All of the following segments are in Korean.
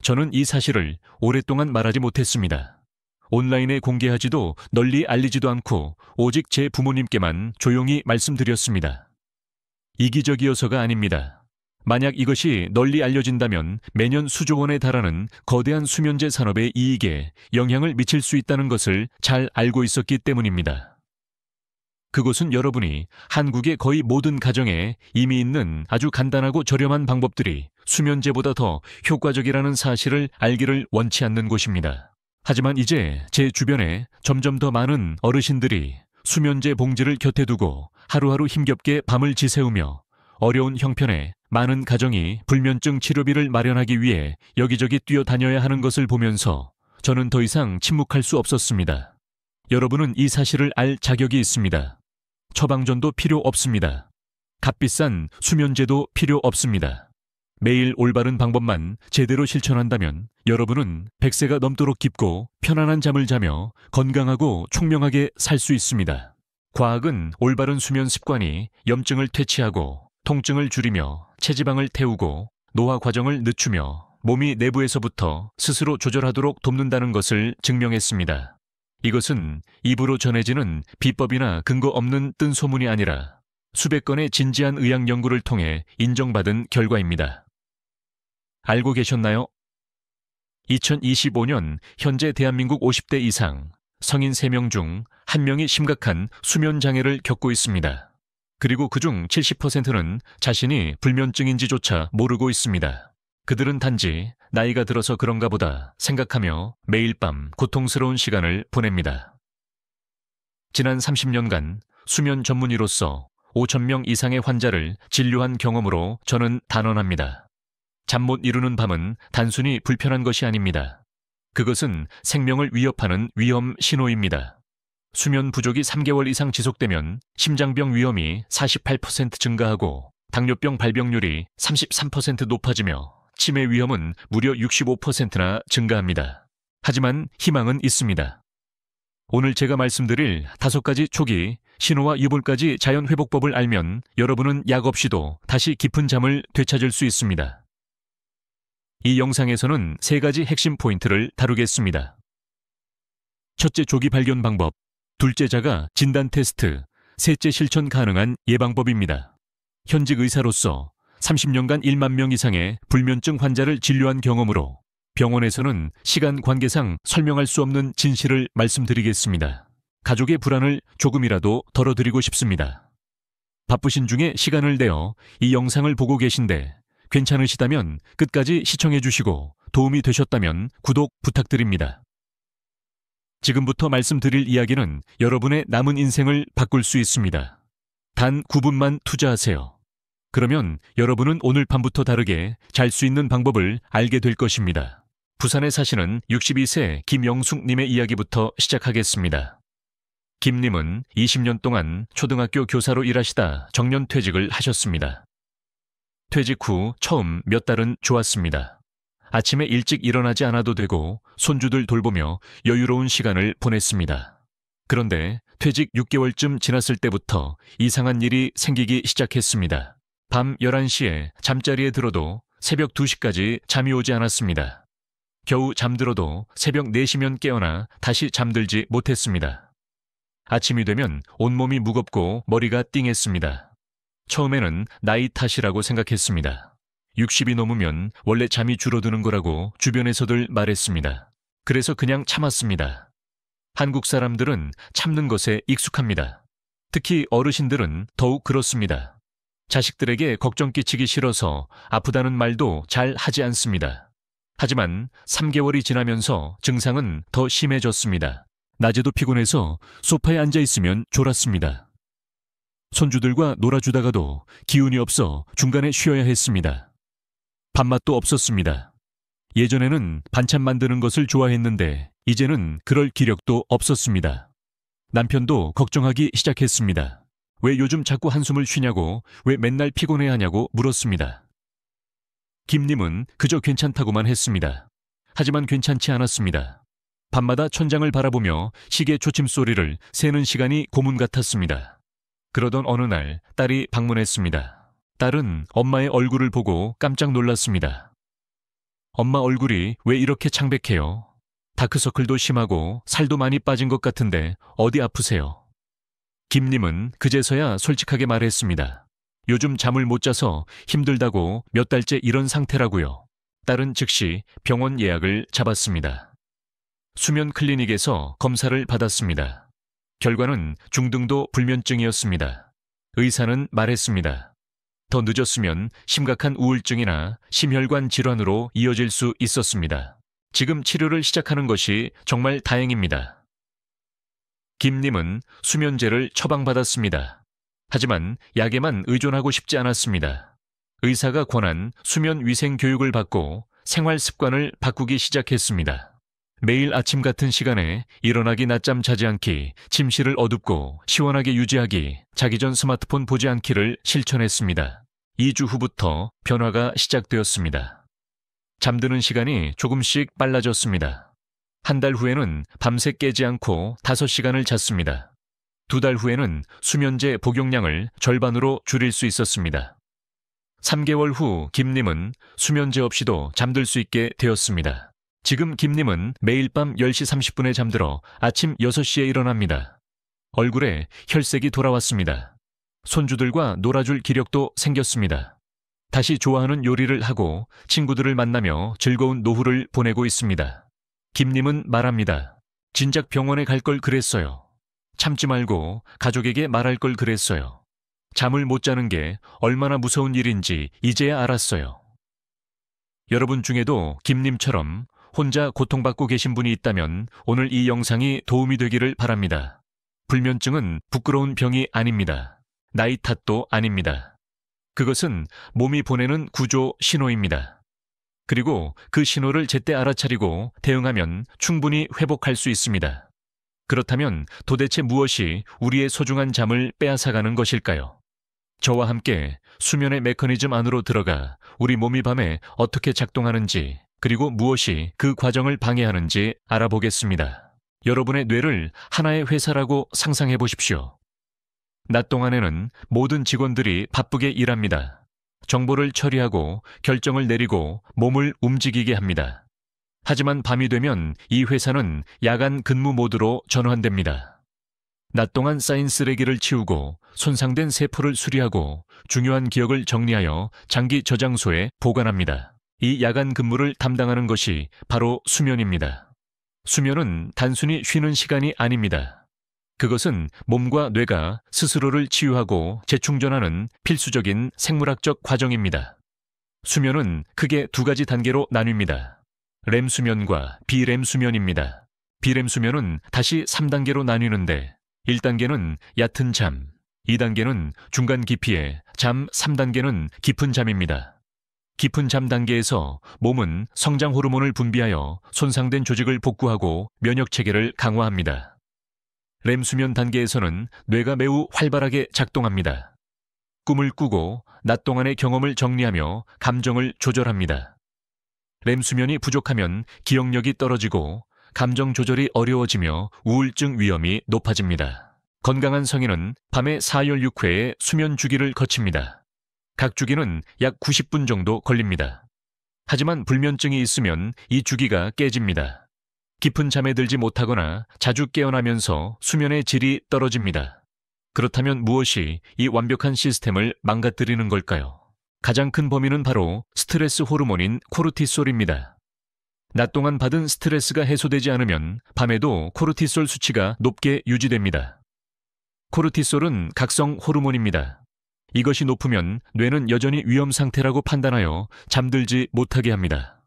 저는 이 사실을 오랫동안 말하지 못했습니다. 온라인에 공개하지도 널리 알리지도 않고 오직 제 부모님께만 조용히 말씀드렸습니다. 이기적이어서가 아닙니다. 만약 이것이 널리 알려진다면 매년 수조 원에 달하는 거대한 수면제 산업의 이익에 영향을 미칠 수 있다는 것을 잘 알고 있었기 때문입니다. 그것은 여러분이 한국의 거의 모든 가정에 이미 있는 아주 간단하고 저렴한 방법들이 수면제보다 더 효과적이라는 사실을 알기를 원치 않는 곳입니다. 하지만 이제 제 주변에 점점 더 많은 어르신들이 수면제 봉지를 곁에 두고 하루하루 힘겹게 밤을 지새우며 어려운 형편에 많은 가정이 불면증 치료비를 마련하기 위해 여기저기 뛰어다녀야 하는 것을 보면서 저는 더 이상 침묵할 수 없었습니다. 여러분은 이 사실을 알 자격이 있습니다. 처방전도 필요 없습니다. 값비싼 수면제도 필요 없습니다. 매일 올바른 방법만 제대로 실천한다면 여러분은 100세가 넘도록 깊고 편안한 잠을 자며 건강하고 총명하게 살 수 있습니다. 과학은 올바른 수면 습관이 염증을 퇴치하고 통증을 줄이며 체지방을 태우고 노화 과정을 늦추며 몸이 내부에서부터 스스로 조절하도록 돕는다는 것을 증명했습니다. 이것은 입으로 전해지는 비법이나 근거 없는 뜬소문이 아니라 수백 건의 진지한 의학 연구를 통해 인정받은 결과입니다. 알고 계셨나요? 2025년 현재 대한민국 50대 이상 성인 3명 중 1명이 심각한 수면 장애를 겪고 있습니다. 그리고 그중 70%는 자신이 불면증인지조차 모르고 있습니다. 그들은 단지 나이가 들어서 그런가 보다 생각하며 매일 밤 고통스러운 시간을 보냅니다. 지난 30년간 수면 전문의로서 5,000명 이상의 환자를 진료한 경험으로 저는 단언합니다. 잠 못 이루는 밤은 단순히 불편한 것이 아닙니다. 그것은 생명을 위협하는 위험 신호입니다. 수면 부족이 3개월 이상 지속되면 심장병 위험이 48% 증가하고 당뇨병 발병률이 33% 높아지며 치매 위험은 무려 65%나 증가합니다. 하지만 희망은 있습니다. 오늘 제가 말씀드릴 5가지 초기 신호와 유볼까지 자연회복법을 알면 여러분은 약 없이도 다시 깊은 잠을 되찾을 수 있습니다. 이 영상에서는 3가지 핵심 포인트를 다루겠습니다. 첫째, 조기 발견 방법. 둘째, 자가 진단 테스트. 셋째, 실천 가능한 예방법입니다. 현직 의사로서 30년간 1만 명 이상의 불면증 환자를 진료한 경험으로 병원에서는 시간 관계상 설명할 수 없는 진실을 말씀드리겠습니다. 가족의 불안을 조금이라도 덜어드리고 싶습니다. 바쁘신 중에 시간을 내어 이 영상을 보고 계신데 괜찮으시다면 끝까지 시청해 주시고 도움이 되셨다면 구독 부탁드립니다. 지금부터 말씀드릴 이야기는 여러분의 남은 인생을 바꿀 수 있습니다. 단 9분만 투자하세요. 그러면 여러분은 오늘 밤부터 다르게 잘 수 있는 방법을 알게 될 것입니다. 부산에 사시는 62세 김영숙님의 이야기부터 시작하겠습니다. 김님은 20년 동안 초등학교 교사로 일하시다 정년퇴직을 하셨습니다. 퇴직 후 처음 몇 달은 좋았습니다. 아침에 일찍 일어나지 않아도 되고 손주들 돌보며 여유로운 시간을 보냈습니다. 그런데 퇴직 6개월쯤 지났을 때부터 이상한 일이 생기기 시작했습니다. 밤 11시에 잠자리에 들어도 새벽 2시까지 잠이 오지 않았습니다. 겨우 잠들어도 새벽 4시면 깨어나 다시 잠들지 못했습니다. 아침이 되면 온몸이 무겁고 머리가 띵했습니다. 처음에는 나이 탓이라고 생각했습니다. 60이 넘으면 원래 잠이 줄어드는 거라고 주변에서들 말했습니다. 그래서 그냥 참았습니다. 한국 사람들은 참는 것에 익숙합니다. 특히 어르신들은 더욱 그렇습니다. 자식들에게 걱정 끼치기 싫어서 아프다는 말도 잘 하지 않습니다. 하지만 3개월이 지나면서 증상은 더 심해졌습니다. 낮에도 피곤해서 소파에 앉아 있으면 졸았습니다. 손주들과 놀아주다가도 기운이 없어 중간에 쉬어야 했습니다. 밥맛도 없었습니다. 예전에는 반찬 만드는 것을 좋아했는데 이제는 그럴 기력도 없었습니다. 남편도 걱정하기 시작했습니다. 왜 요즘 자꾸 한숨을 쉬냐고, 왜 맨날 피곤해하냐고 물었습니다. 김님은 그저 괜찮다고만 했습니다. 하지만 괜찮지 않았습니다. 밤마다 천장을 바라보며 시계 초침 소리를 세는 시간이 고문 같았습니다. 그러던 어느 날 딸이 방문했습니다. 딸은 엄마의 얼굴을 보고 깜짝 놀랐습니다. 엄마 얼굴이 왜 이렇게 창백해요? 다크서클도 심하고 살도 많이 빠진 것 같은데 어디 아프세요? 김님은 그제서야 솔직하게 말했습니다. 요즘 잠을 못 자서 힘들다고 몇 달째 이런 상태라고요. 딸은 즉시 병원 예약을 잡았습니다. 수면 클리닉에서 검사를 받았습니다. 결과는 중등도 불면증이었습니다. 의사는 말했습니다. 더 늦었으면 심각한 우울증이나 심혈관 질환으로 이어질 수 있었습니다. 지금 치료를 시작하는 것이 정말 다행입니다. 김님은 수면제를 처방받았습니다. 하지만 약에만 의존하고 싶지 않았습니다. 의사가 권한 수면 위생 교육을 받고 생활 습관을 바꾸기 시작했습니다. 매일 아침 같은 시간에 일어나기 낮잠 자지 않기, 침실을 어둡고 시원하게 유지하기, 자기 전 스마트폰 보지 않기를 실천했습니다. 2주 후부터 변화가 시작되었습니다. 잠드는 시간이 조금씩 빨라졌습니다. 한 달 후에는 밤새 깨지 않고 5시간을 잤습니다. 2달 후에는 수면제 복용량을 절반으로 줄일 수 있었습니다. 3개월 후 김님은 수면제 없이도 잠들 수 있게 되었습니다. 지금 김님은 매일 밤 10시 30분에 잠들어 아침 6시에 일어납니다. 얼굴에 혈색이 돌아왔습니다. 손주들과 놀아줄 기력도 생겼습니다. 다시 좋아하는 요리를 하고 친구들을 만나며 즐거운 노후를 보내고 있습니다. 김님은 말합니다. 진작 병원에 갈 걸 그랬어요. 참지 말고 가족에게 말할 걸 그랬어요. 잠을 못 자는 게 얼마나 무서운 일인지 이제야 알았어요. 여러분 중에도 김님처럼 혼자 고통받고 계신 분이 있다면 오늘 이 영상이 도움이 되기를 바랍니다. 불면증은 부끄러운 병이 아닙니다. 나이 탓도 아닙니다. 그것은 몸이 보내는 구조 신호입니다. 그리고 그 신호를 제때 알아차리고 대응하면 충분히 회복할 수 있습니다. 그렇다면 도대체 무엇이 우리의 소중한 잠을 빼앗아가는 것일까요? 저와 함께 수면의 메커니즘 안으로 들어가 우리 몸이 밤에 어떻게 작동하는지 그리고 무엇이 그 과정을 방해하는지 알아보겠습니다. 여러분의 뇌를 하나의 회사라고 상상해 보십시오. 낮 동안에는 모든 직원들이 바쁘게 일합니다. 정보를 처리하고 결정을 내리고 몸을 움직이게 합니다. 하지만 밤이 되면 이 회사는 야간 근무 모드로 전환됩니다. 낮 동안 쌓인 쓰레기를 치우고 손상된 세포를 수리하고 중요한 기억을 정리하여 장기 저장소에 보관합니다. 이 야간 근무를 담당하는 것이 바로 수면입니다. 수면은 단순히 쉬는 시간이 아닙니다. 그것은 몸과 뇌가 스스로를 치유하고 재충전하는 필수적인 생물학적 과정입니다. 수면은 크게 2가지 단계로 나뉩니다. 렘 수면과 비렘 수면입니다. 비렘 수면은 다시 3단계로 나뉘는데 1단계는 얕은 잠, 2단계는 중간 깊이의 잠, 3단계는 깊은 잠입니다. 깊은 잠 단계에서 몸은 성장 호르몬을 분비하여 손상된 조직을 복구하고 면역 체계를 강화합니다. 렘 수면 단계에서는 뇌가 매우 활발하게 작동합니다. 꿈을 꾸고 낮 동안의 경험을 정리하며 감정을 조절합니다. 렘 수면이 부족하면 기억력이 떨어지고 감정 조절이 어려워지며 우울증 위험이 높아집니다. 건강한 성인은 밤에 4열 6회의 수면 주기를 거칩니다. 각 주기는 약 90분 정도 걸립니다. 하지만 불면증이 있으면 이 주기가 깨집니다. 깊은 잠에 들지 못하거나 자주 깨어나면서 수면의 질이 떨어집니다. 그렇다면 무엇이 이 완벽한 시스템을 망가뜨리는 걸까요? 가장 큰 범인은 바로 스트레스 호르몬인 코르티솔입니다. 낮 동안 받은 스트레스가 해소되지 않으면 밤에도 코르티솔 수치가 높게 유지됩니다. 코르티솔은 각성 호르몬입니다. 이것이 높으면 뇌는 여전히 위험 상태라고 판단하여 잠들지 못하게 합니다.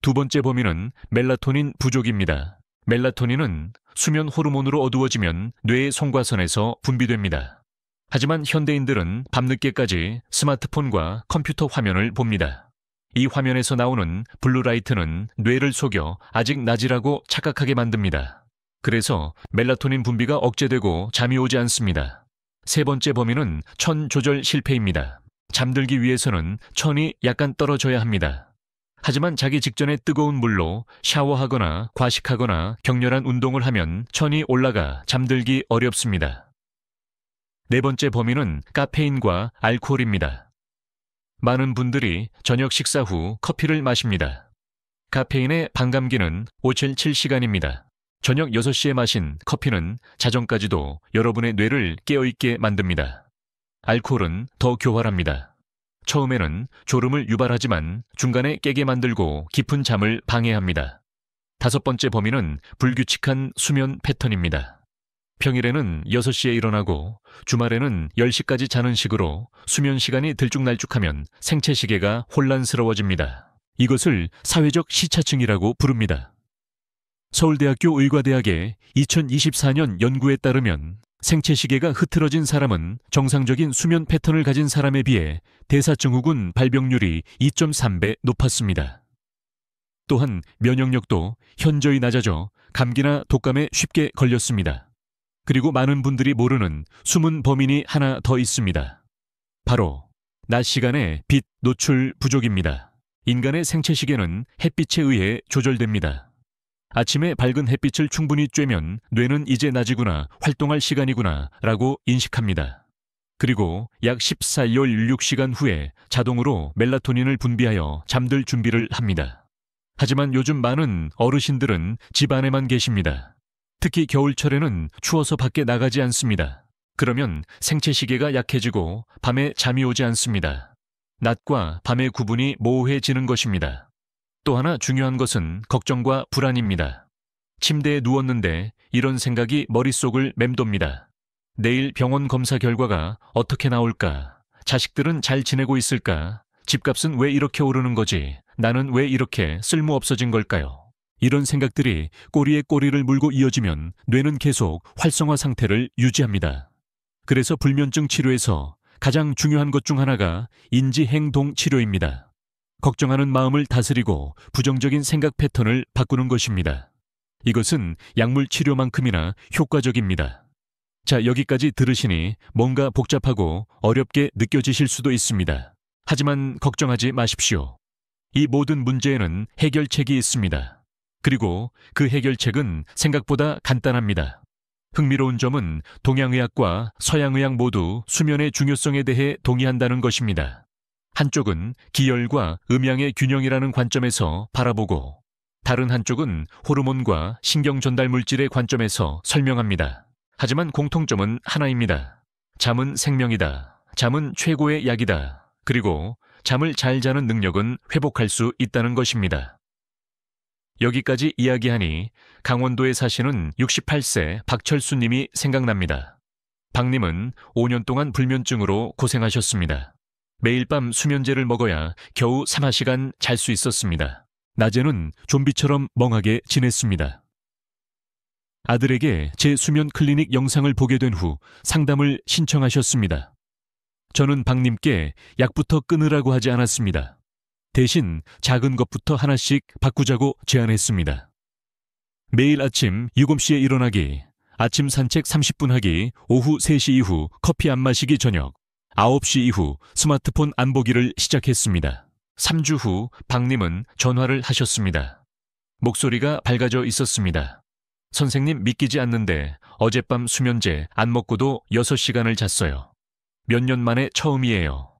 2번째 범인은 멜라토닌 부족입니다. 멜라토닌은 수면 호르몬으로 어두워지면 뇌의 송과선에서 분비됩니다. 하지만 현대인들은 밤늦게까지 스마트폰과 컴퓨터 화면을 봅니다. 이 화면에서 나오는 블루라이트는 뇌를 속여 아직 낮이라고 착각하게 만듭니다. 그래서 멜라토닌 분비가 억제되고 잠이 오지 않습니다. 3번째 범인은 천 조절 실패입니다. 잠들기 위해서는 천이 약간 떨어져야 합니다. 하지만 자기 직전에 뜨거운 물로 샤워하거나 과식하거나 격렬한 운동을 하면 천이 올라가 잠들기 어렵습니다. 4번째 범인은 카페인과 알코올입니다. 많은 분들이 저녁 식사 후 커피를 마십니다. 카페인의 반감기는 577시간입니다. 저녁 6시에 마신 커피는 자정까지도 여러분의 뇌를 깨어있게 만듭니다. 알코올은 더 교활합니다. 처음에는 졸음을 유발하지만 중간에 깨게 만들고 깊은 잠을 방해합니다. 5번째 범위는 불규칙한 수면 패턴입니다. 평일에는 6시에 일어나고 주말에는 10시까지 자는 식으로 수면 시간이 들쭉날쭉하면 생체 시계가 혼란스러워집니다. 이것을 사회적 시차증이라고 부릅니다. 서울대학교 의과대학의 2024년 연구에 따르면 생체 시계가 흐트러진 사람은 정상적인 수면 패턴을 가진 사람에 비해 대사증후군 발병률이 2.3배 높았습니다. 또한 면역력도 현저히 낮아져 감기나 독감에 쉽게 걸렸습니다. 그리고 많은 분들이 모르는 숨은 범인이 하나 더 있습니다. 바로 낮 시간의 빛 노출 부족입니다. 인간의 생체 시계는 햇빛에 의해 조절됩니다. 아침에 밝은 햇빛을 충분히 쬐면 뇌는 이제 낮이구나, 활동할 시간이구나 라고 인식합니다. 그리고 약 14-16시간 후에 자동으로 멜라토닌을 분비하여 잠들 준비를 합니다. 하지만 요즘 많은 어르신들은 집 안에만 계십니다. 특히 겨울철에는 추워서 밖에 나가지 않습니다. 그러면 생체 시계가 약해지고 밤에 잠이 오지 않습니다. 낮과 밤의 구분이 모호해지는 것입니다. 또 하나 중요한 것은 걱정과 불안입니다. 침대에 누웠는데 이런 생각이 머릿속을 맴돕니다. 내일 병원 검사 결과가 어떻게 나올까? 자식들은 잘 지내고 있을까? 집값은 왜 이렇게 오르는 거지? 나는 왜 이렇게 쓸모없어진 걸까요? 이런 생각들이 꼬리에 꼬리를 물고 이어지면 뇌는 계속 활성화 상태를 유지합니다. 그래서 불면증 치료에서 가장 중요한 것 중 하나가 인지행동 치료입니다. 걱정하는 마음을 다스리고 부정적인 생각 패턴을 바꾸는 것입니다. 이것은 약물 치료만큼이나 효과적입니다. 자, 여기까지 들으시니 뭔가 복잡하고 어렵게 느껴지실 수도 있습니다. 하지만 걱정하지 마십시오. 이 모든 문제에는 해결책이 있습니다. 그리고 그 해결책은 생각보다 간단합니다. 흥미로운 점은 동양의학과 서양의학 모두 수면의 중요성에 대해 동의한다는 것입니다. 한쪽은 기혈과 음양의 균형이라는 관점에서 바라보고 다른 한쪽은 호르몬과 신경 전달 물질의 관점에서 설명합니다. 하지만 공통점은 하나입니다. 잠은 생명이다. 잠은 최고의 약이다. 그리고 잠을 잘 자는 능력은 회복할 수 있다는 것입니다. 여기까지 이야기하니 강원도에 사시는 68세 박철수 님이 생각납니다. 박님은 5년 동안 불면증으로 고생하셨습니다. 매일 밤 수면제를 먹어야 겨우 3시간 잘 수 있었습니다. 낮에는 좀비처럼 멍하게 지냈습니다. 아들에게 제 수면 클리닉 영상을 보게 된 후 상담을 신청하셨습니다. 저는 박님께 약부터 끊으라고 하지 않았습니다. 대신 작은 것부터 하나씩 바꾸자고 제안했습니다. 매일 아침 7시에 일어나기, 아침 산책 30분 하기, 오후 3시 이후 커피 안 마시기 저녁, 9시 이후 스마트폰 안 보기를 시작했습니다. 3주 후 박님은 전화를 하셨습니다. 목소리가 밝아져 있었습니다. 선생님 믿기지 않는데 어젯밤 수면제 안 먹고도 6시간을 잤어요. 몇 년 만에 처음이에요.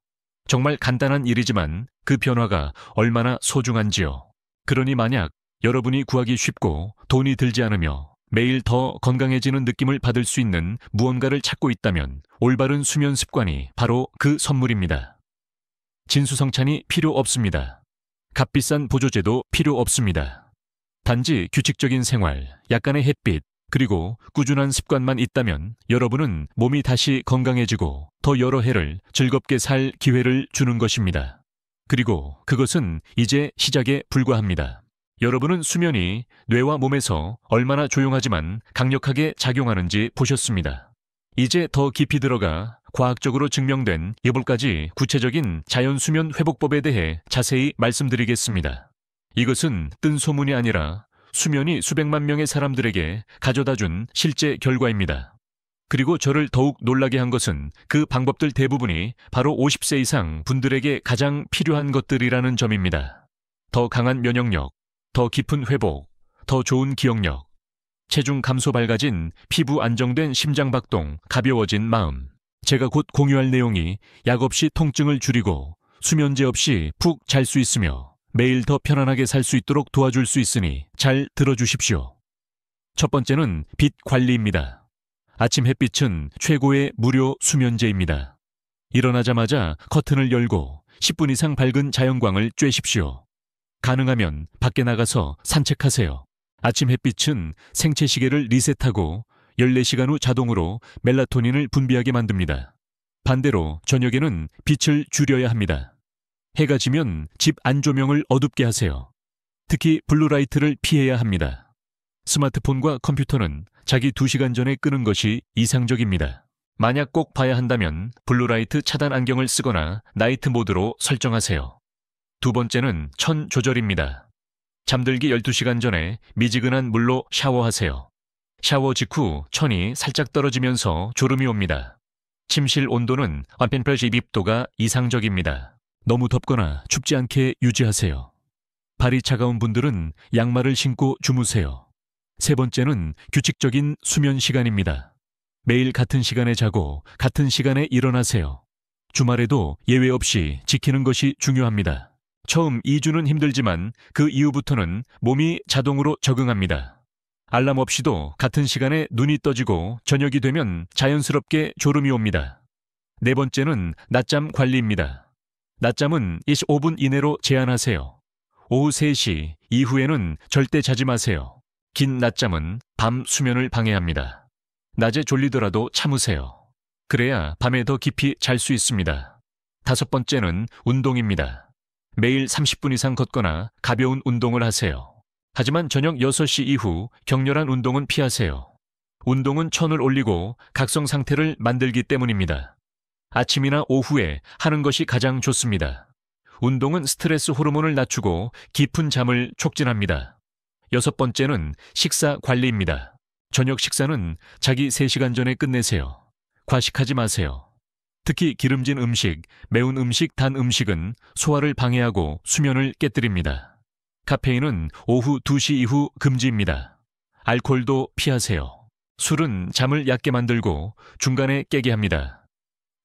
정말 간단한 일이지만 그 변화가 얼마나 소중한지요. 그러니 만약 여러분이 구하기 쉽고 돈이 들지 않으며 매일 더 건강해지는 느낌을 받을 수 있는 무언가를 찾고 있다면 올바른 수면 습관이 바로 그 선물입니다. 진수성찬이 필요 없습니다. 값비싼 보조제도 필요 없습니다. 단지 규칙적인 생활, 약간의 햇빛, 그리고 꾸준한 습관만 있다면 여러분은 몸이 다시 건강해지고 더 여러 해를 즐겁게 살 기회를 주는 것입니다. 그리고 그것은 이제 시작에 불과합니다. 여러분은 수면이 뇌와 몸에서 얼마나 조용하지만 강력하게 작용하는지 보셨습니다. 이제 더 깊이 들어가 과학적으로 증명된 8가지 구체적인 자연수면 회복법에 대해 자세히 말씀드리겠습니다. 이것은 뜬 소문이 아니라 수면이 수백만 명의 사람들에게 가져다준 실제 결과입니다. 그리고 저를 더욱 놀라게 한 것은 그 방법들 대부분이 바로 50세 이상 분들에게 가장 필요한 것들이라는 점입니다. 더 강한 면역력, 더 깊은 회복, 더 좋은 기억력, 체중 감소 밝아진 피부 안정된 심장박동, 가벼워진 마음. 제가 곧 공유할 내용이 약 없이 통증을 줄이고 수면제 없이 푹 잘 수 있으며 매일 더 편안하게 살 수 있도록 도와줄 수 있으니 잘 들어주십시오. 첫 번째는 빛 관리입니다. 아침 햇빛은 최고의 무료 수면제입니다. 일어나자마자 커튼을 열고 10분 이상 밝은 자연광을 쬐십시오. 가능하면 밖에 나가서 산책하세요. 아침 햇빛은 생체 시계를 리셋하고 14시간 후 자동으로 멜라토닌을 분비하게 만듭니다. 반대로 저녁에는 빛을 줄여야 합니다. 해가 지면 집 안조명을 어둡게 하세요. 특히 블루라이트를 피해야 합니다. 스마트폰과 컴퓨터는 자기 2시간 전에 끄는 것이 이상적입니다. 만약 꼭 봐야 한다면 블루라이트 차단 안경을 쓰거나 나이트 모드로 설정하세요. 두 번째는 천 조절입니다. 잠들기 12시간 전에 미지근한 물로 샤워하세요. 샤워 직후 천이 살짝 떨어지면서 졸음이 옵니다. 침실 온도는 20도가 이상적입니다. 너무 덥거나 춥지 않게 유지하세요. 발이 차가운 분들은 양말을 신고 주무세요. 세 번째는 규칙적인 수면 시간입니다. 매일 같은 시간에 자고 같은 시간에 일어나세요. 주말에도 예외 없이 지키는 것이 중요합니다. 처음 2주는 힘들지만 그 이후부터는 몸이 자동으로 적응합니다. 알람 없이도 같은 시간에 눈이 떠지고 저녁이 되면 자연스럽게 졸음이 옵니다. 네 번째는 낮잠 관리입니다. 낮잠은 25분 이내로 제한하세요. 오후 3시 이후에는 절대 자지 마세요. 긴 낮잠은 밤 수면을 방해합니다. 낮에 졸리더라도 참으세요. 그래야 밤에 더 깊이 잘 수 있습니다. 다섯 번째는 운동입니다. 매일 30분 이상 걷거나 가벼운 운동을 하세요. 하지만 저녁 6시 이후 격렬한 운동은 피하세요. 운동은 천을 올리고 각성 상태를 만들기 때문입니다. 아침이나 오후에 하는 것이 가장 좋습니다. 운동은 스트레스 호르몬을 낮추고 깊은 잠을 촉진합니다. 여섯 번째는 식사 관리입니다. 저녁 식사는 자기 3시간 전에 끝내세요. 과식하지 마세요. 특히 기름진 음식, 매운 음식, 단 음식은 소화를 방해하고 수면을 깨뜨립니다. 카페인은 오후 2시 이후 금지입니다. 알코올도 피하세요. 술은 잠을 얕게 만들고 중간에 깨게 합니다.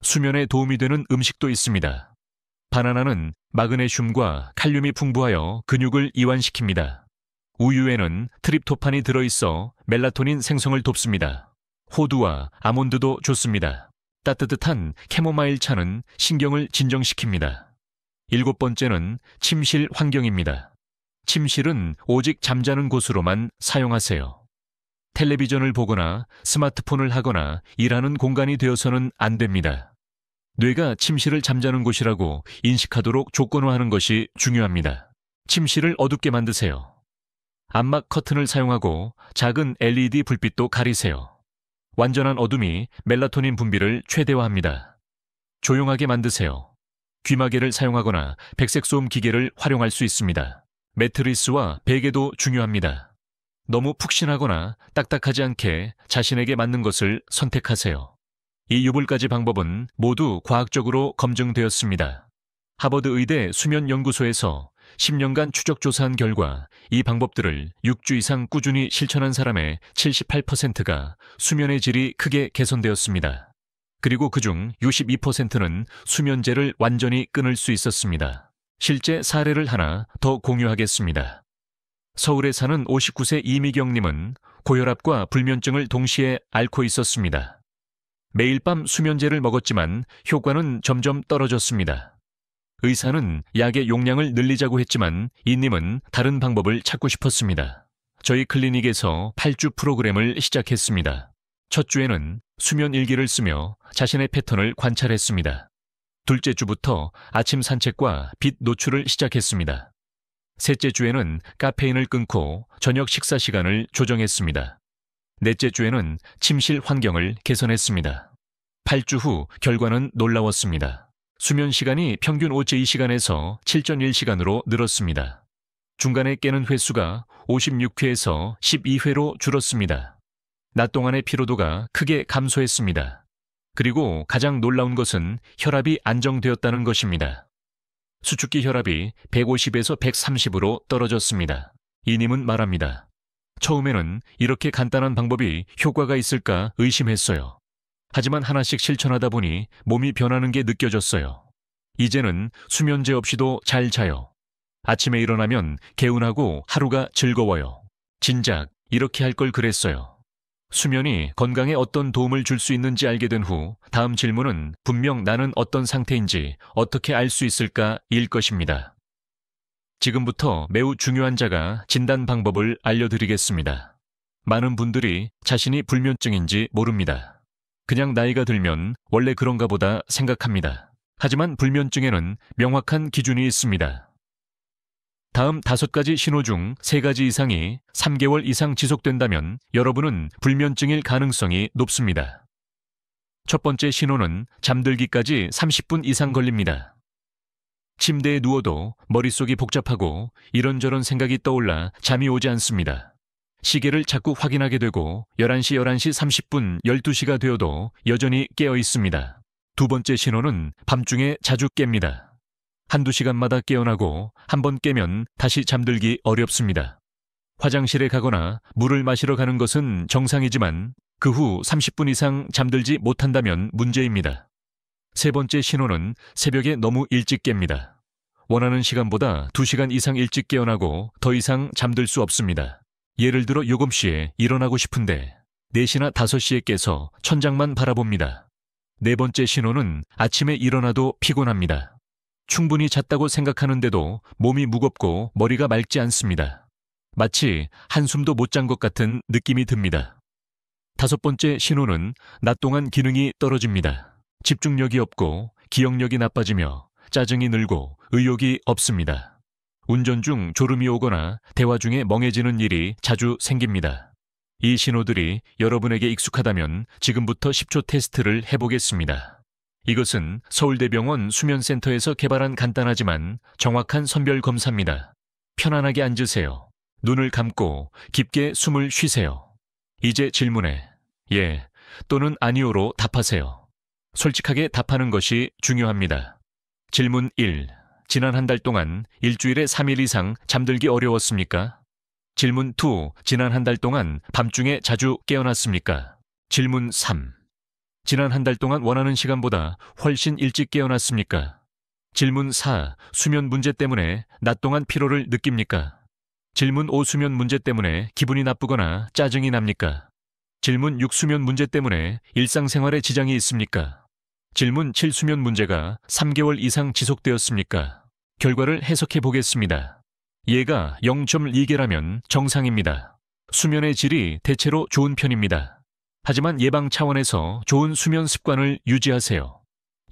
수면에 도움이 되는 음식도 있습니다. 바나나는 마그네슘과 칼륨이 풍부하여 근육을 이완시킵니다. 우유에는 트립토판이 들어있어 멜라토닌 생성을 돕습니다. 호두와 아몬드도 좋습니다. 따뜻한 캐모마일 차는 신경을 진정시킵니다. 일곱 번째는 침실 환경입니다. 침실은 오직 잠자는 곳으로만 사용하세요. 텔레비전을 보거나 스마트폰을 하거나 일하는 공간이 되어서는 안 됩니다. 뇌가 침실을 잠자는 곳이라고 인식하도록 조건화하는 것이 중요합니다. 침실을 어둡게 만드세요. 암막 커튼을 사용하고 작은 LED 불빛도 가리세요. 완전한 어둠이 멜라토닌 분비를 최대화합니다. 조용하게 만드세요. 귀마개를 사용하거나 백색 소음 기계를 활용할 수 있습니다. 매트리스와 베개도 중요합니다. 너무 푹신하거나 딱딱하지 않게 자신에게 맞는 것을 선택하세요. 이 8가지 방법은 모두 과학적으로 검증되었습니다. 하버드 의대 수면연구소에서 10년간 추적 조사한 결과 이 방법들을 6주 이상 꾸준히 실천한 사람의 78%가 수면의 질이 크게 개선되었습니다. 그리고 그중 62%는 수면제를 완전히 끊을 수 있었습니다. 실제 사례를 하나 더 공유하겠습니다. 서울에 사는 59세 이미경님은 고혈압과 불면증을 동시에 앓고 있었습니다. 매일 밤 수면제를 먹었지만 효과는 점점 떨어졌습니다. 의사는 약의 용량을 늘리자고 했지만 이님은 다른 방법을 찾고 싶었습니다. 저희 클리닉에서 8주 프로그램을 시작했습니다. 첫 주에는 수면 일기를 쓰며 자신의 패턴을 관찰했습니다. 둘째 주부터 아침 산책과 빛 노출을 시작했습니다. 셋째 주에는 카페인을 끊고 저녁 식사 시간을 조정했습니다. 넷째 주에는 침실 환경을 개선했습니다. 8주 후 결과는 놀라웠습니다. 수면 시간이 평균 5.2시간에서 7.1시간으로 늘었습니다. 중간에 깨는 횟수가 56회에서 12회로 줄었습니다. 낮 동안의 피로도가 크게 감소했습니다. 그리고 가장 놀라운 것은 혈압이 안정되었다는 것입니다. 수축기 혈압이 150에서 130으로 떨어졌습니다. 이님은 말합니다. 처음에는 이렇게 간단한 방법이 효과가 있을까 의심했어요. 하지만 하나씩 실천하다 보니 몸이 변하는 게 느껴졌어요. 이제는 수면제 없이도 잘 자요. 아침에 일어나면 개운하고 하루가 즐거워요. 진작 이렇게 할 걸 그랬어요. 수면이 건강에 어떤 도움을 줄 수 있는지 알게 된 후 다음 질문은 분명 나는 어떤 상태인지 어떻게 알 수 있을까 일 것입니다. 지금부터 매우 중요한 자가 진단 방법을 알려드리겠습니다. 많은 분들이 자신이 불면증인지 모릅니다. 그냥 나이가 들면 원래 그런가 보다 생각합니다. 하지만 불면증에는 명확한 기준이 있습니다. 다음 5가지 신호 중 3가지 이상이 3개월 이상 지속된다면 여러분은 불면증일 가능성이 높습니다. 첫 번째 신호는 잠들기까지 30분 이상 걸립니다. 침대에 누워도 머릿속이 복잡하고 이런저런 생각이 떠올라 잠이 오지 않습니다. 시계를 자꾸 확인하게 되고 11시 30분, 12시가 되어도 여전히 깨어 있습니다. 두 번째 신호는 밤중에 자주 깹니다. 한두 시간마다 깨어나고 한번 깨면 다시 잠들기 어렵습니다. 화장실에 가거나 물을 마시러 가는 것은 정상이지만 그 후 30분 이상 잠들지 못한다면 문제입니다. 세 번째 신호는 새벽에 너무 일찍 깹니다. 원하는 시간보다 2시간 이상 일찍 깨어나고 더 이상 잠들 수 없습니다. 예를 들어 7시에 일어나고 싶은데 4시나 5시에 깨서 천장만 바라봅니다. 네 번째 신호는 아침에 일어나도 피곤합니다. 충분히 잤다고 생각하는데도 몸이 무겁고 머리가 맑지 않습니다. 마치 한숨도 못 잔 것 같은 느낌이 듭니다. 5번째 신호는 낮 동안 기능이 떨어집니다. 집중력이 없고 기억력이 나빠지며 짜증이 늘고 의욕이 없습니다. 운전 중 졸음이 오거나 대화 중에 멍해지는 일이 자주 생깁니다. 이 신호들이 여러분에게 익숙하다면 지금부터 10초 테스트를 해보겠습니다. 이것은 서울대병원 수면센터에서 개발한 간단하지만 정확한 선별 검사입니다. 편안하게 앉으세요. 눈을 감고 깊게 숨을 쉬세요. 이제 질문에 예 또는 아니오로 답하세요. 솔직하게 답하는 것이 중요합니다. 질문 1. 지난 한 달 동안 일주일에 3일 이상 잠들기 어려웠습니까? 질문 2. 지난 한 달 동안 밤중에 자주 깨어났습니까? 질문 3. 지난 한 달 동안 원하는 시간보다 훨씬 일찍 깨어났습니까? 질문 4. 수면 문제 때문에 낮 동안 피로를 느낍니까? 질문 5. 수면 문제 때문에 기분이 나쁘거나 짜증이 납니까? 질문 6. 수면 문제 때문에 일상생활에 지장이 있습니까? 질문 7. 수면 문제가 3개월 이상 지속되었습니까? 결과를 해석해 보겠습니다. 예가 0.2개라면 정상입니다. 수면의 질이 대체로 좋은 편입니다. 하지만 예방 차원에서 좋은 수면 습관을 유지하세요.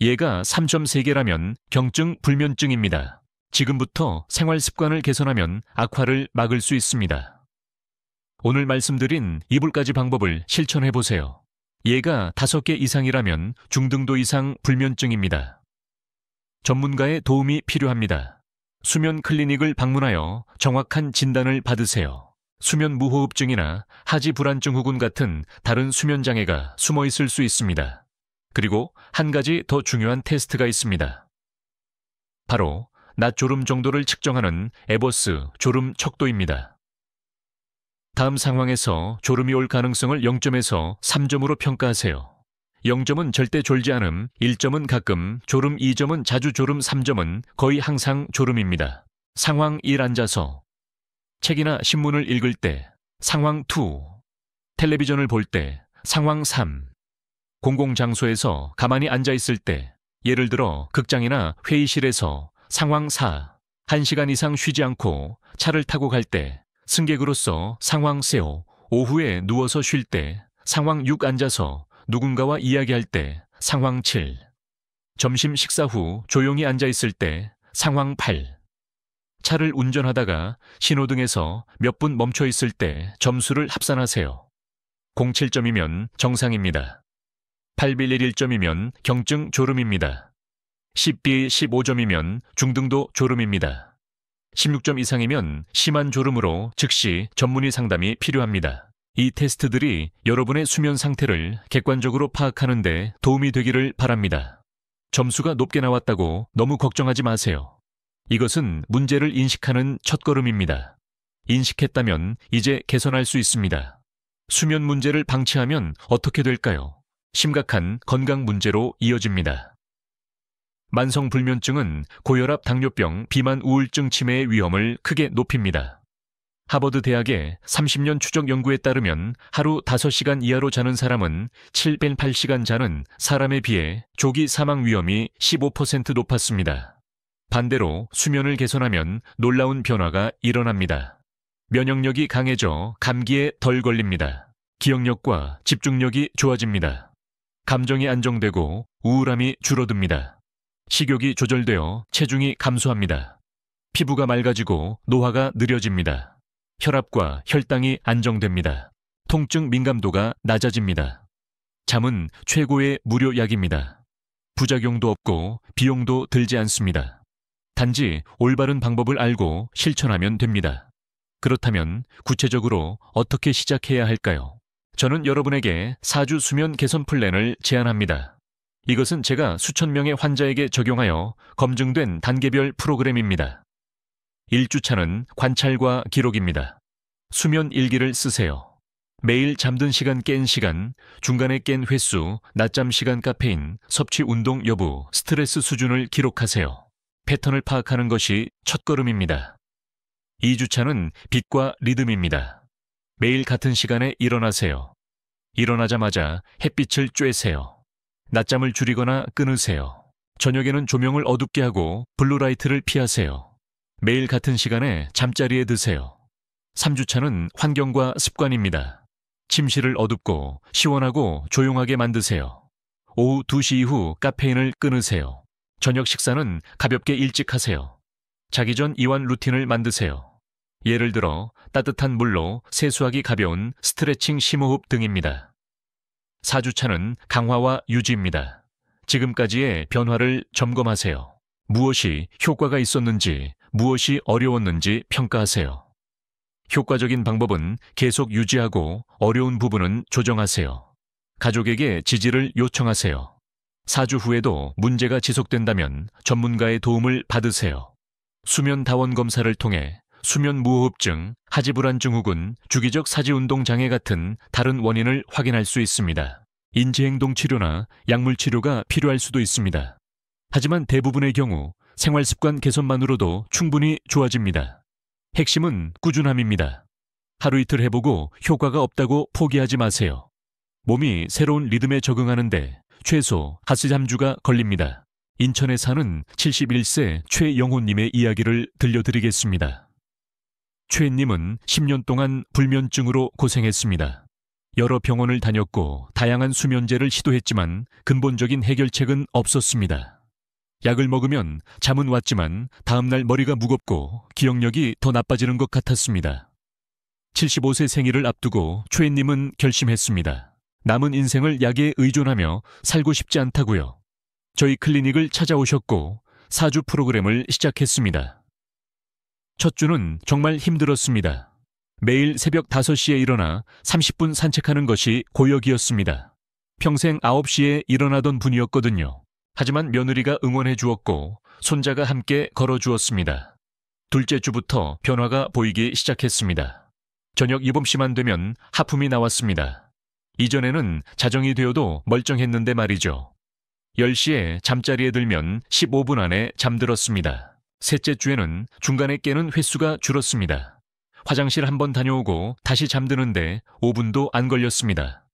예가 3.3개라면 경증 불면증입니다. 지금부터 생활 습관을 개선하면 악화를 막을 수 있습니다. 오늘 말씀드린 이불까지 방법을 실천해 보세요. 예가 5개 이상이라면 중등도 이상 불면증입니다. 전문가의 도움이 필요합니다. 수면 클리닉을 방문하여 정확한 진단을 받으세요. 수면 무호흡증이나 하지 불안증 후군 같은 다른 수면 장애가 숨어 있을 수 있습니다. 그리고 한 가지 더 중요한 테스트가 있습니다. 바로 낮 졸음 정도를 측정하는 에버스 졸음 척도입니다. 다음 상황에서 졸음이 올 가능성을 0점에서 3점으로 평가하세요. 0점은 절대 졸지 않음, 1점은 가끔 졸음, 2점은 자주 졸음, 3점은 거의 항상 졸음입니다. 상황 1. 앉아서 책이나 신문을 읽을 때 상황 2. 텔레비전을 볼 때 상황 3. 공공장소에서 가만히 앉아 있을 때 예를 들어 극장이나 회의실에서 상황 4. 1시간 이상 쉬지 않고 차를 타고 갈 때 승객으로서 상황 4. 오후에 누워서 쉴 때 상황 6. 앉아서 누군가와 이야기할 때 상황 7. 점심 식사 후 조용히 앉아 있을 때 상황 8. 차를 운전하다가 신호등에서 몇 분 멈춰 있을 때 점수를 합산하세요. 07점이면 정상입니다. 811점이면 경증 졸음입니다. 10B 15점이면 중등도 졸음입니다. 16점 이상이면 심한 졸음으로 즉시 전문의 상담이 필요합니다. 이 테스트들이 여러분의 수면 상태를 객관적으로 파악하는 데 도움이 되기를 바랍니다. 점수가 높게 나왔다고 너무 걱정하지 마세요. 이것은 문제를 인식하는 첫걸음입니다. 인식했다면 이제 개선할 수 있습니다. 수면 문제를 방치하면 어떻게 될까요? 심각한 건강 문제로 이어집니다. 만성불면증은 고혈압, 당뇨병, 비만, 우울증, 치매의 위험을 크게 높입니다. 하버드 대학의 30년 추적 연구에 따르면 하루 5시간 이하로 자는 사람은 708시간 자는 사람에 비해 조기 사망 위험이 15% 높았습니다. 반대로 수면을 개선하면 놀라운 변화가 일어납니다. 면역력이 강해져 감기에 덜 걸립니다. 기억력과 집중력이 좋아집니다. 감정이 안정되고 우울함이 줄어듭니다. 식욕이 조절되어 체중이 감소합니다. 피부가 맑아지고 노화가 느려집니다. 혈압과 혈당이 안정됩니다. 통증 민감도가 낮아집니다. 잠은 최고의 무료약입니다. 부작용도 없고 비용도 들지 않습니다. 단지 올바른 방법을 알고 실천하면 됩니다. 그렇다면 구체적으로 어떻게 시작해야 할까요? 저는 여러분에게 4주 수면 개선 플랜을 제안합니다. 이것은 제가 수천 명의 환자에게 적용하여 검증된 단계별 프로그램입니다. 1주차는 관찰과 기록입니다. 수면 일기를 쓰세요. 매일 잠든 시간, 깬 시간, 중간에 깬 횟수, 낮잠 시간, 카페인, 섭취, 운동 여부, 스트레스 수준을 기록하세요. 패턴을 파악하는 것이 첫걸음입니다. 2주차는 빛과 리듬입니다. 매일 같은 시간에 일어나세요. 일어나자마자 햇빛을 쬐세요. 낮잠을 줄이거나 끊으세요. 저녁에는 조명을 어둡게 하고 블루라이트를 피하세요. 매일 같은 시간에 잠자리에 드세요. 3주차는 환경과 습관입니다. 침실을 어둡고 시원하고 조용하게 만드세요. 오후 2시 이후 카페인을 끊으세요. 저녁 식사는 가볍게 일찍 하세요. 자기 전 이완 루틴을 만드세요. 예를 들어 따뜻한 물로 세수하기, 가벼운 스트레칭, 심호흡 등입니다. 4주차는 강화와 유지입니다. 지금까지의 변화를 점검하세요. 무엇이 효과가 있었는지, 무엇이 어려웠는지 평가하세요. 효과적인 방법은 계속 유지하고 어려운 부분은 조정하세요. 가족에게 지지를 요청하세요. 4주 후에도 문제가 지속된다면 전문가의 도움을 받으세요. 수면 다원 검사를 통해 수면 무호흡증, 하지불안 증후군, 주기적 사지운동 장애 같은 다른 원인을 확인할 수 있습니다. 인지행동 치료나 약물 치료가 필요할 수도 있습니다. 하지만 대부분의 경우 생활습관 개선만으로도 충분히 좋아집니다. 핵심은 꾸준함입니다. 하루 이틀 해보고 효과가 없다고 포기하지 마세요. 몸이 새로운 리듬에 적응하는데 최소 3주가 걸립니다. 인천에 사는 71세 최영호님의 이야기를 들려드리겠습니다. 최님은 10년 동안 불면증으로 고생했습니다. 여러 병원을 다녔고 다양한 수면제를 시도했지만 근본적인 해결책은 없었습니다. 약을 먹으면 잠은 왔지만 다음날 머리가 무겁고 기억력이 더 나빠지는 것 같았습니다. 75세 생일을 앞두고 최님은 결심했습니다. 남은 인생을 약에 의존하며 살고 싶지 않다고요. 저희 클리닉을 찾아오셨고 4주 프로그램을 시작했습니다. 첫 주는 정말 힘들었습니다. 매일 새벽 5시에 일어나 30분 산책하는 것이 고역이었습니다. 평생 9시에 일어나던 분이었거든요. 하지만 며느리가 응원해 주었고 손자가 함께 걸어 주었습니다. 둘째 주부터 변화가 보이기 시작했습니다. 저녁 7시만 되면 하품이 나왔습니다. 이전에는 자정이 되어도 멀쩡했는데 말이죠. 10시에 잠자리에 들면 15분 안에 잠들었습니다. 셋째 주에는 중간에 깨는 횟수가 줄었습니다. 화장실 한번 다녀오고 다시 잠드는데 5분도 안 걸렸습니다.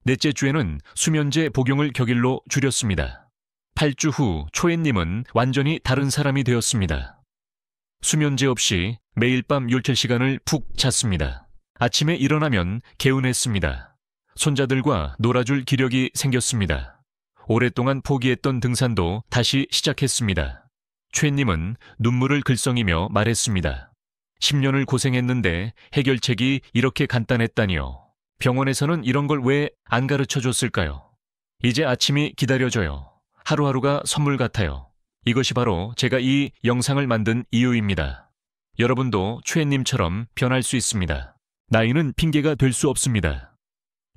넷째 주에는 수면제 복용을 격일로 줄였습니다. 8주 후 초애님은 완전히 다른 사람이 되었습니다. 수면제 없이 매일 밤 17시간을 푹 잤습니다. 아침에 일어나면 개운했습니다. 손자들과 놀아줄 기력이 생겼습니다. 오랫동안 포기했던 등산도 다시 시작했습니다. 최님은 눈물을 글썽이며 말했습니다. 10년을 고생했는데 해결책이 이렇게 간단했다니요. 병원에서는 이런 걸 왜 안 가르쳐 줬을까요? 이제 아침이 기다려져요. 하루하루가 선물 같아요. 이것이 바로 제가 이 영상을 만든 이유입니다. 여러분도 최님처럼 변할 수 있습니다. 나이는 핑계가 될 수 없습니다.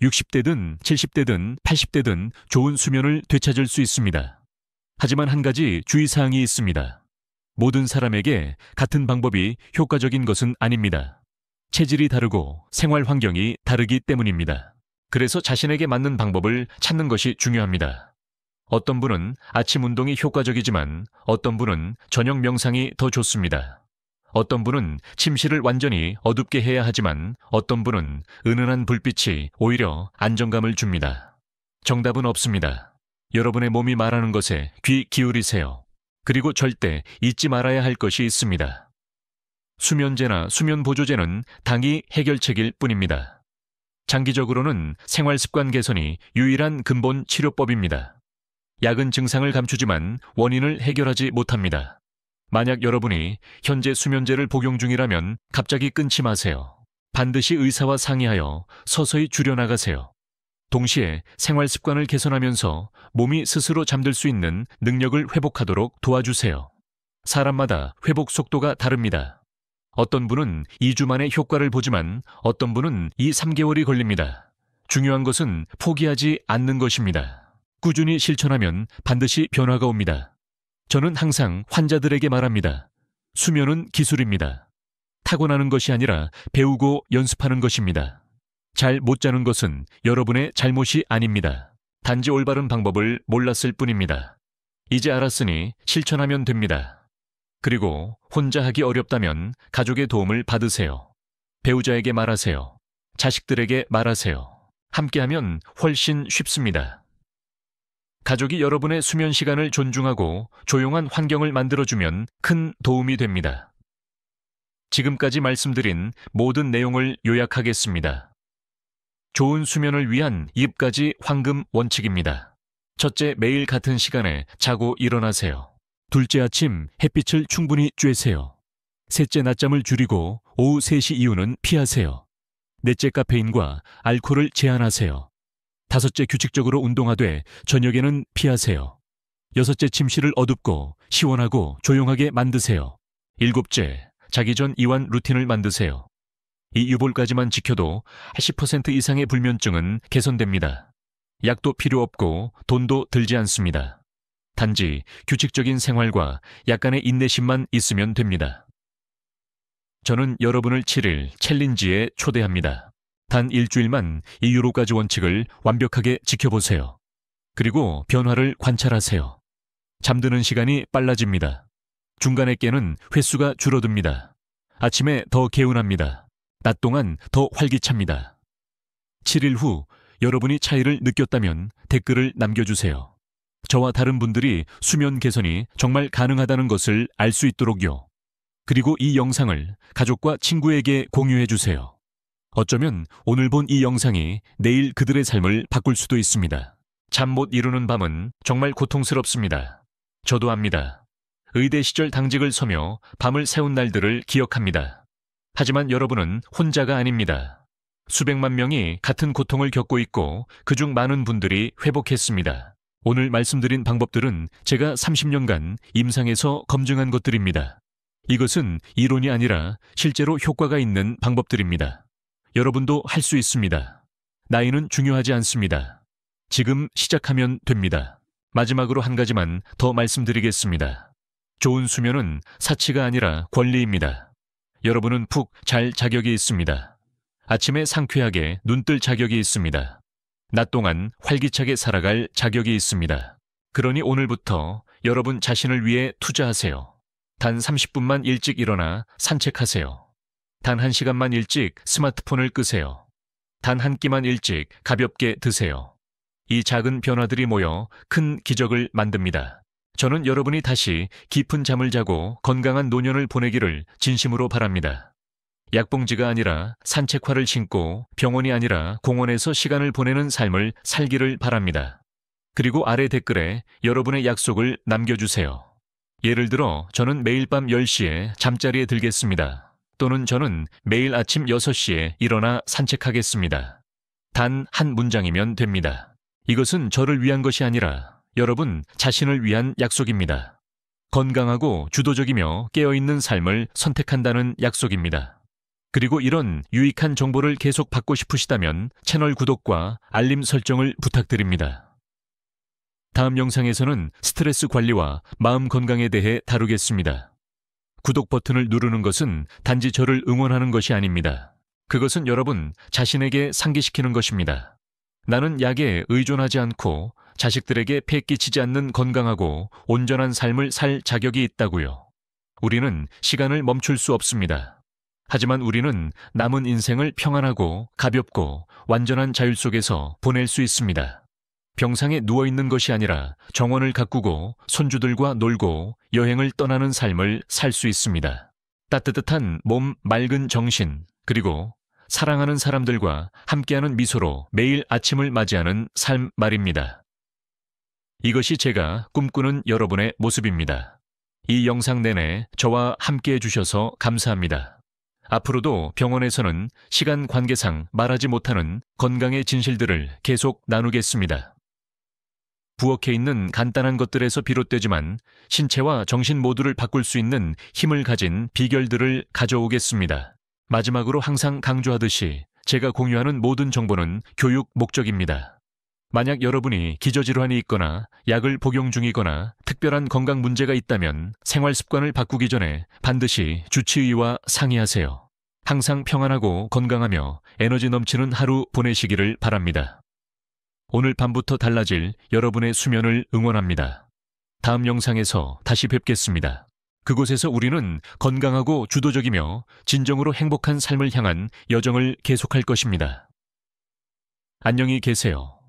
60대든 70대든 80대든 좋은 수면을 되찾을 수 있습니다. 하지만 한 가지 주의사항이 있습니다. 모든 사람에게 같은 방법이 효과적인 것은 아닙니다. 체질이 다르고 생활 환경이 다르기 때문입니다. 그래서 자신에게 맞는 방법을 찾는 것이 중요합니다. 어떤 분은 아침 운동이 효과적이지만 어떤 분은 저녁 명상이 더 좋습니다. 어떤 분은 침실을 완전히 어둡게 해야 하지만 어떤 분은 은은한 불빛이 오히려 안정감을 줍니다. 정답은 없습니다. 여러분의 몸이 말하는 것에 귀 기울이세요. 그리고 절대 잊지 말아야 할 것이 있습니다. 수면제나 수면보조제는 당이 해결책일 뿐입니다. 장기적으로는 생활습관 개선이 유일한 근본 치료법입니다. 약은 증상을 감추지만 원인을 해결하지 못합니다. 만약 여러분이 현재 수면제를 복용 중이라면 갑자기 끊지 마세요. 반드시 의사와 상의하여 서서히 줄여나가세요. 동시에 생활습관을 개선하면서 몸이 스스로 잠들 수 있는 능력을 회복하도록 도와주세요. 사람마다 회복 속도가 다릅니다. 어떤 분은 2주 만에 효과를 보지만 어떤 분은 2, 3개월이 걸립니다. 중요한 것은 포기하지 않는 것입니다. 꾸준히 실천하면 반드시 변화가 옵니다. 저는 항상 환자들에게 말합니다. 수면은 기술입니다. 타고나는 것이 아니라 배우고 연습하는 것입니다. 잘 못 자는 것은 여러분의 잘못이 아닙니다. 단지 올바른 방법을 몰랐을 뿐입니다. 이제 알았으니 실천하면 됩니다. 그리고 혼자 하기 어렵다면 가족의 도움을 받으세요. 배우자에게 말하세요. 자식들에게 말하세요. 함께하면 훨씬 쉽습니다. 가족이 여러분의 수면 시간을 존중하고 조용한 환경을 만들어주면 큰 도움이 됩니다. 지금까지 말씀드린 모든 내용을 요약하겠습니다. 좋은 수면을 위한 10가지 황금 원칙입니다. 첫째, 매일 같은 시간에 자고 일어나세요. 둘째, 아침 햇빛을 충분히 쬐세요. 셋째, 낮잠을 줄이고 오후 3시 이후는 피하세요. 넷째, 카페인과 알코올을 제한하세요. 다섯째, 규칙적으로 운동하되 저녁에는 피하세요. 여섯째, 침실을 어둡고 시원하고 조용하게 만드세요. 일곱째, 자기 전 이완 루틴을 만드세요. 이 유볼까지만 지켜도 80% 이상의 불면증은 개선됩니다. 약도 필요 없고 돈도 들지 않습니다. 단지 규칙적인 생활과 약간의 인내심만 있으면 됩니다. 저는 여러분을 7일 챌린지에 초대합니다. 단 일주일만 이 7가지 원칙을 완벽하게 지켜보세요. 그리고 변화를 관찰하세요. 잠드는 시간이 빨라집니다. 중간에 깨는 횟수가 줄어듭니다. 아침에 더 개운합니다. 낮 동안 더 활기찹니다. 7일 후 여러분이 차이를 느꼈다면 댓글을 남겨주세요. 저와 다른 분들이 수면 개선이 정말 가능하다는 것을 알 수 있도록요. 그리고 이 영상을 가족과 친구에게 공유해 주세요. 어쩌면 오늘 본 이 영상이 내일 그들의 삶을 바꿀 수도 있습니다. 잠 못 이루는 밤은 정말 고통스럽습니다. 저도 압니다. 의대 시절 당직을 서며 밤을 새운 날들을 기억합니다. 하지만 여러분은 혼자가 아닙니다. 수백만 명이 같은 고통을 겪고 있고 그중 많은 분들이 회복했습니다. 오늘 말씀드린 방법들은 제가 30년간 임상에서 검증한 것들입니다. 이것은 이론이 아니라 실제로 효과가 있는 방법들입니다. 여러분도 할 수 있습니다. 나이는 중요하지 않습니다. 지금 시작하면 됩니다. 마지막으로 한 가지만 더 말씀드리겠습니다. 좋은 수면은 사치가 아니라 권리입니다. 여러분은 푹 잘 자격이 있습니다. 아침에 상쾌하게 눈뜰 자격이 있습니다. 낮 동안 활기차게 살아갈 자격이 있습니다. 그러니 오늘부터 여러분 자신을 위해 투자하세요. 단 30분만 일찍 일어나 산책하세요. 단 1시간만 일찍 스마트폰을 끄세요. 단 한 끼만 일찍 가볍게 드세요. 이 작은 변화들이 모여 큰 기적을 만듭니다. 저는 여러분이 다시 깊은 잠을 자고 건강한 노년을 보내기를 진심으로 바랍니다. 약봉지가 아니라 산책화를 신고 병원이 아니라 공원에서 시간을 보내는 삶을 살기를 바랍니다. 그리고 아래 댓글에 여러분의 약속을 남겨주세요. 예를 들어 저는 매일 밤 10시에 잠자리에 들겠습니다. 또는 저는 매일 아침 6시에 일어나 산책하겠습니다. 단 한 문장이면 됩니다. 이것은 저를 위한 것이 아니라 여러분 자신을 위한 약속입니다. 건강하고 주도적이며 깨어있는 삶을 선택한다는 약속입니다. 그리고 이런 유익한 정보를 계속 받고 싶으시다면 채널 구독과 알림 설정을 부탁드립니다. 다음 영상에서는 스트레스 관리와 마음 건강에 대해 다루겠습니다. 구독 버튼을 누르는 것은 단지 저를 응원하는 것이 아닙니다. 그것은 여러분 자신에게 상기시키는 것입니다. 나는 약에 의존하지 않고 자식들에게 폐 끼치지 않는 건강하고 온전한 삶을 살 자격이 있다고요. 우리는 시간을 멈출 수 없습니다. 하지만 우리는 남은 인생을 평안하고 가볍고 완전한 자율 속에서 보낼 수 있습니다. 병상에 누워있는 것이 아니라 정원을 가꾸고 손주들과 놀고 여행을 떠나는 삶을 살 수 있습니다. 따뜻한 몸, 맑은 정신, 그리고 사랑하는 사람들과 함께하는 미소로 매일 아침을 맞이하는 삶 말입니다. 이것이 제가 꿈꾸는 여러분의 모습입니다. 이 영상 내내 저와 함께해 주셔서 감사합니다. 앞으로도 병원에서는 시간 관계상 말하지 못하는 건강의 진실들을 계속 나누겠습니다. 부엌에 있는 간단한 것들에서 비롯되지만 신체와 정신 모두를 바꿀 수 있는 힘을 가진 비결들을 가져오겠습니다. 마지막으로 항상 강조하듯이 제가 공유하는 모든 정보는 교육 목적입니다. 만약 여러분이 기저질환이 있거나 약을 복용 중이거나 특별한 건강 문제가 있다면 생활 습관을 바꾸기 전에 반드시 주치의와 상의하세요. 항상 평안하고 건강하며 에너지 넘치는 하루 보내시기를 바랍니다. 오늘 밤부터 달라질 여러분의 수면을 응원합니다. 다음 영상에서 다시 뵙겠습니다. 그곳에서 우리는 건강하고 주도적이며 진정으로 행복한 삶을 향한 여정을 계속할 것입니다. 안녕히 계세요.